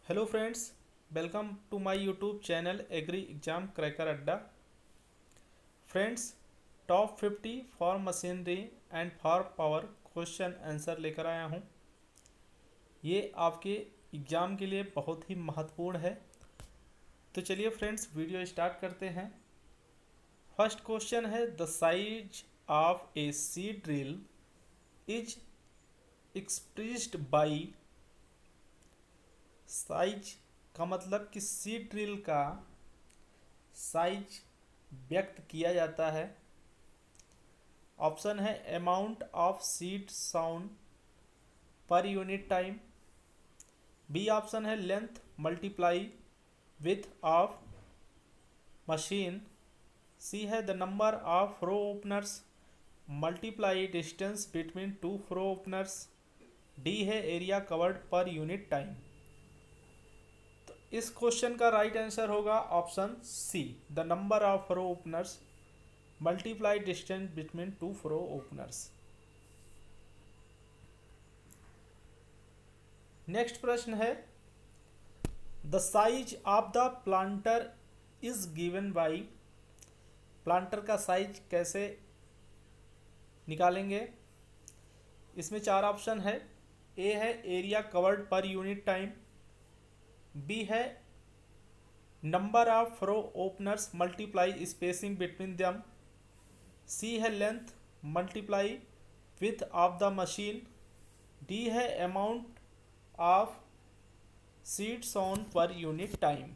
Hello friends, welcome to my YouTube channel agri exam cracker अड्डा। Friends, top 50 for machinery and for power question answer लेकर आया हूँ। ये आपके exam के लिए बहुत ही महत्वपूर्ण है। तो चलिए फ्रेंड्स, वीडियो स्टार्ट करते हैं। फर्स्ट क्वेश्चन है, the size of a seed drill is expressed by. Size का मतलब कि सीड ड्रिल का साइज व्यक्त किया जाता है। ऑप्शन है amount of seed sown per unit time. B option है length multiply width of machine. C है the number of furrow openers multiply distance between two furrow openers. D है area covered per unit time. तो इस question का right answer होगा option C, the number of furrow openers multiply distance between two furrow openers. Next प्रश्न है, the size of the planter is given by. Planter का size कैसे निकालेंगे? इसमें चार ऑप्शन है। ए है area covered per unit time. B है number of furrow openers multiply spacing between them. C है length multiply width of the machine. D है amount of seeds sown per unit time.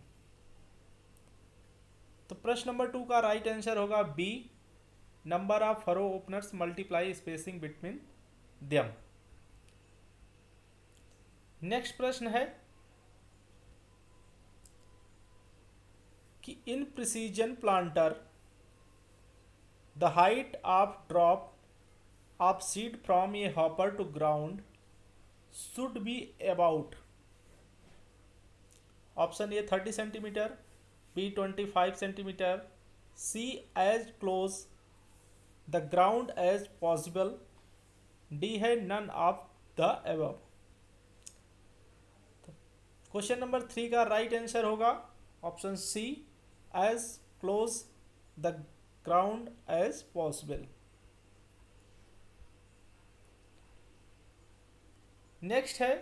तो प्रश्न number 2 का right answer होगा B, number of furrow openers multiply spacing between them. Next प्रश्न है कि in precision planter the height of drop of seed from a hopper to ground should be about. Option A 30 centimeter, B 25 centimeter, C as close the ground as possible. D है none of the above. Question number 3 का right answer होगा option C, as close the ground as possible. Next है,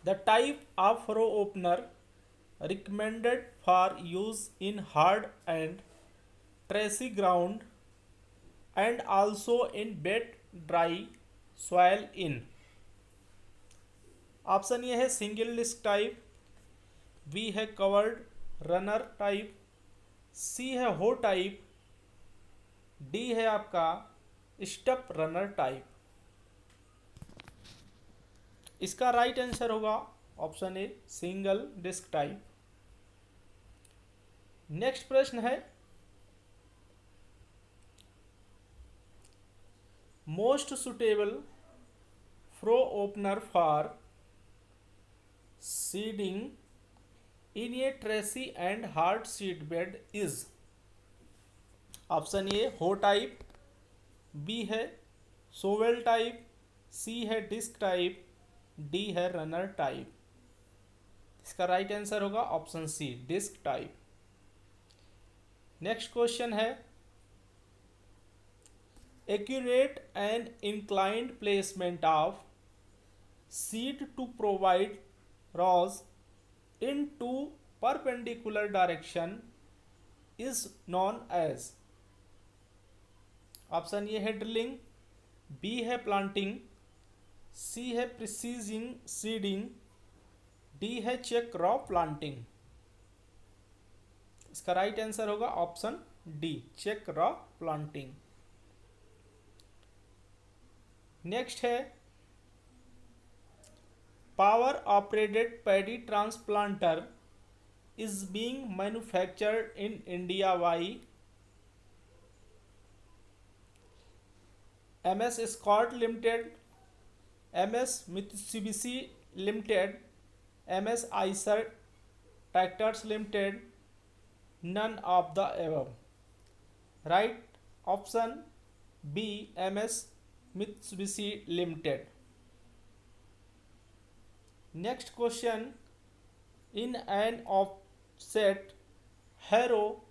the type of furrow opener recommended for use in hard and trachy ground and also in wet dry soil in। Option ये है single disc type, B है covered runner type, C है hoe type, D है आपका stub runner type. इसका right answer होगा option A, single disc type. Next प्रश्न है, most suitable furrow opener for seeding in a trashy and hard seed bed is. Option A hoe type, B है shovel type, C है disc type, D है runner type. इसका right answer होगा option C, disc type. Next question है, accurate and inclined placement of seed to provide rows in two perpendicular direction is known as. Option A है drilling, B है planting, C है precision seeding, D है check row planting. इसका right answer होगा option D, check row planting. Next है, power operated paddy transplanter is being manufactured in India by. M S Scott limited, M S Mitsubishi limited, M S Eicher tractors limited, none of the above. Right option B, M S Mitsubishi limited. Next question, in an offset harrow,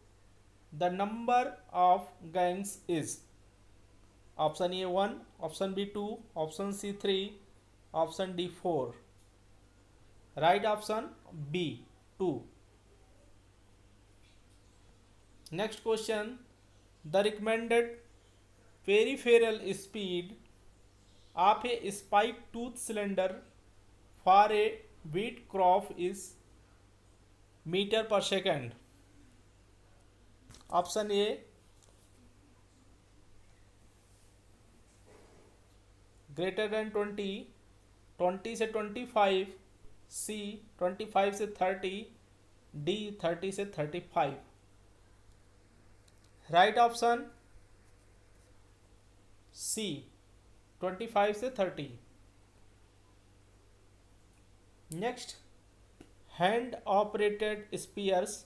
the number of gangs is option A 1, option B 2, option C 3, option D 4. Right option B 2. Next question, the recommended peripheral speed of a spike tooth cylinder for a wheat crop is meter per second. Option A greater than 20, 20 से 25, C 25 से 30, D 30 से 35. Right option C 25 से 30. Next, hand operated spears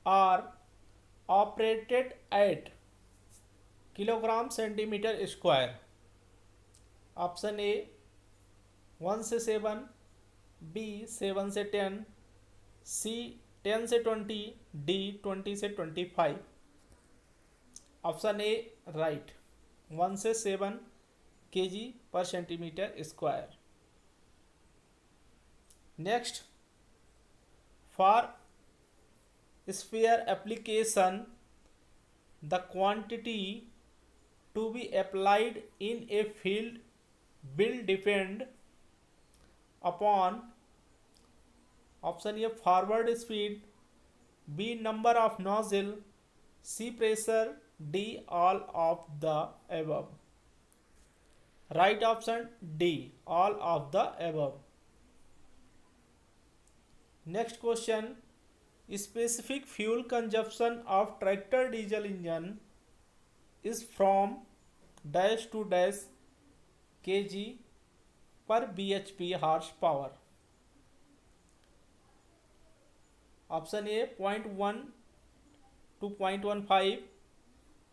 are operated at kilogram centimetre square. Option A 1 से 7, B 7 से 10, सी 10 से 20, D 20 से 25. Option A right, 1 से 7 kg पर centimetre square. Next, for sphere application the quantity to be applied in a field will depend upon option A forward speed, B number of nozzle, C pressure, D all of the above. Right option D all of the above. Next question, specific fuel consumption of tractor diesel engine is from dash to dash kg per bhp horsepower. Option A 0.1 to 0.15,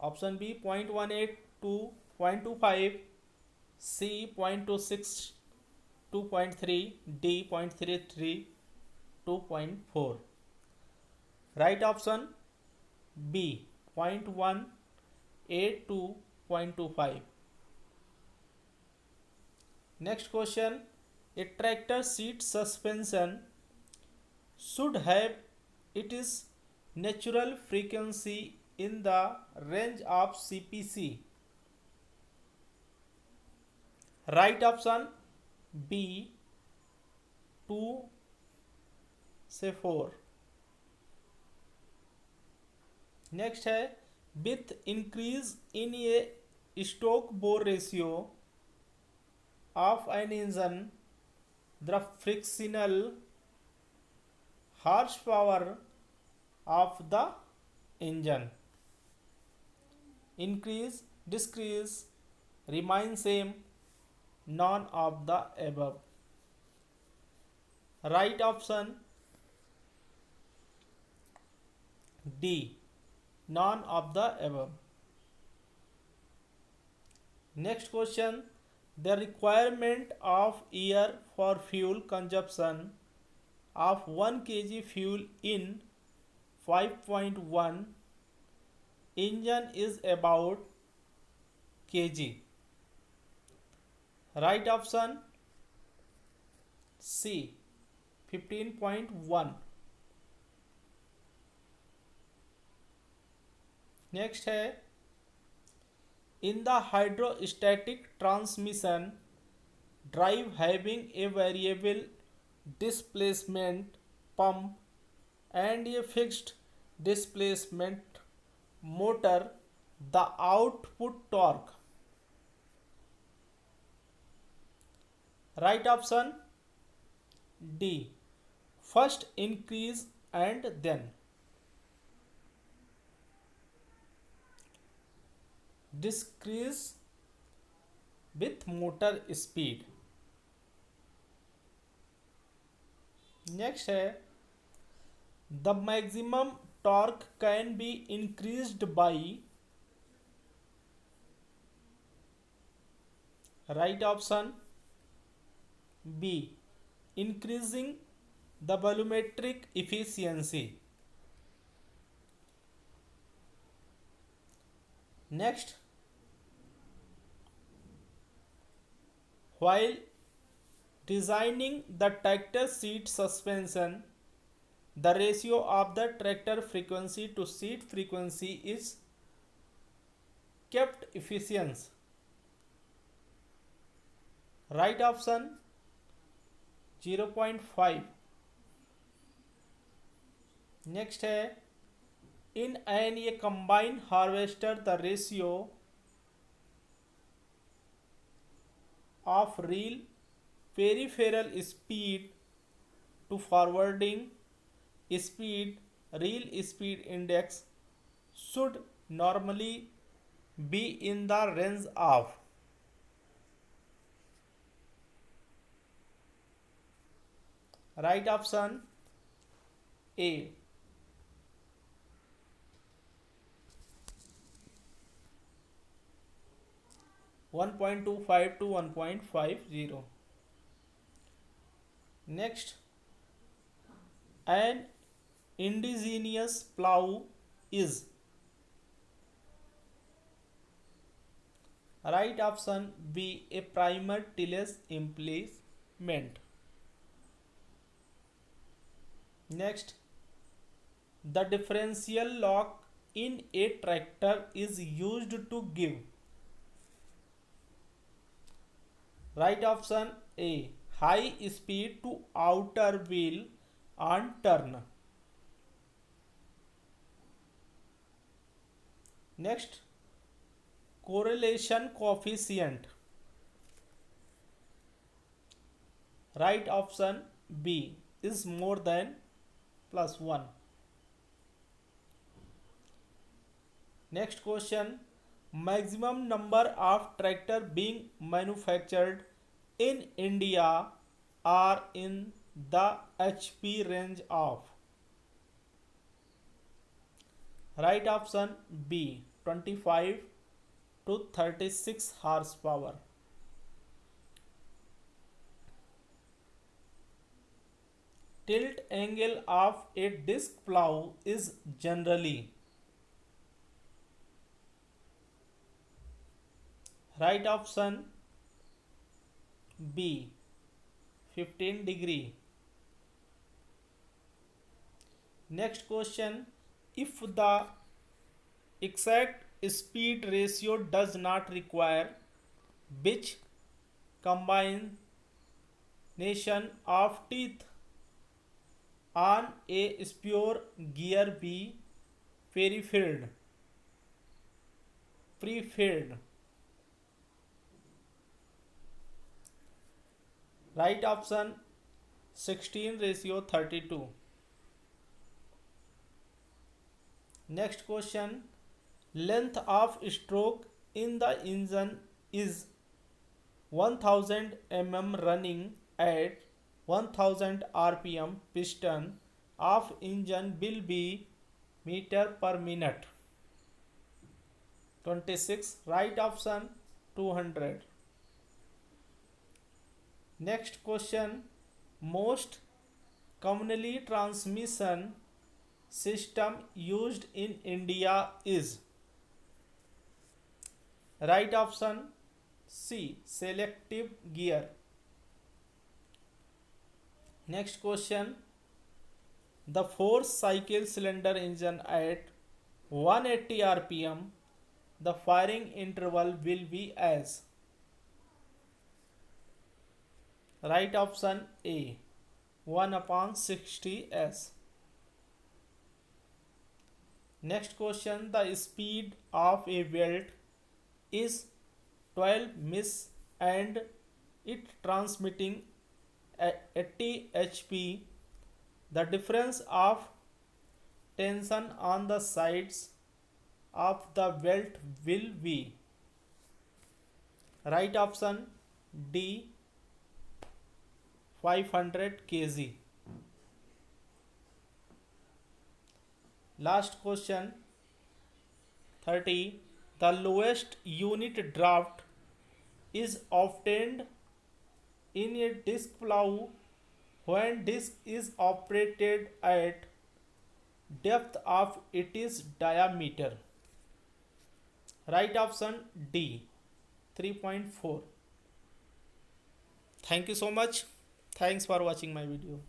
option B 0.18 to 0.25, C 0.26 to 0.3, D 0.33 to 0.4. Right option B 0.18 to 0.25. Next question, a tractor seat suspension should have its natural frequency in the range of CPC. Right option B 2 से 4. Next है, with increase in a stroke bore ratio of an engine the frictional horse power of the engine increase, decrease, remain same, none of the above. Right option D none of the above. Next question, the requirement of air for fuel consumption of 1 kg fuel in 5.1 engine is about kg. Right option C 15.1. Next है, in the hydrostatic transmission drive having a variable displacement pump and a fixed displacement motor the output torque. Right option D first increase and then. Decrease with motor speed. Next है, the maximum torque can be increased by. Right option B. Increasing the volumetric efficiency. Next, while designing the tractor seat suspension, the ratio of the tractor frequency to seat frequency is kept efficient. Right option 0.5. Next है in an a combine harvester the ratio of reel peripheral speed to forwarding speed reel speed index should normally be in the range of right option A 1.25 to 1.50. Next, an indigenous plow is right option B, a primer tillage implement. Next, the differential lock in a tractor is used to give right option A, high speed to outer wheel on turn. Next, correlation coefficient. Right option B is more than +1. Next question, maximum number of tractor being manufactured in India are in the HP range of right option B, 25 to 36 horsepower. Tilt angle of a disc plow is generally right option B, 15 degree. Next question, if the exact speed ratio does not require, which combination of teeth on a spur gear be preferred? Right option 16:32. Next question, length of stroke in the engine is 1000 mm running at 1000 rpm. Piston of engine will be meter per minute. 26. Right option 200. Next question, most commonly transmission system used in India is right option C, selective gear. Next question, the 4-cycle cylinder engine at 180 rpm, the firing interval will be as right option A, 1/60s. Next question, the speed of a belt is 12 ms and it transmitting 80 HP. The difference of tension on the sides of the belt will be right option D, 500 kg. Last question 30, the lowest unit draft is obtained in a disc plow when disc is operated at depth of its diameter? Right option D, 3.4. Thank you so much. Thanks for watching my video.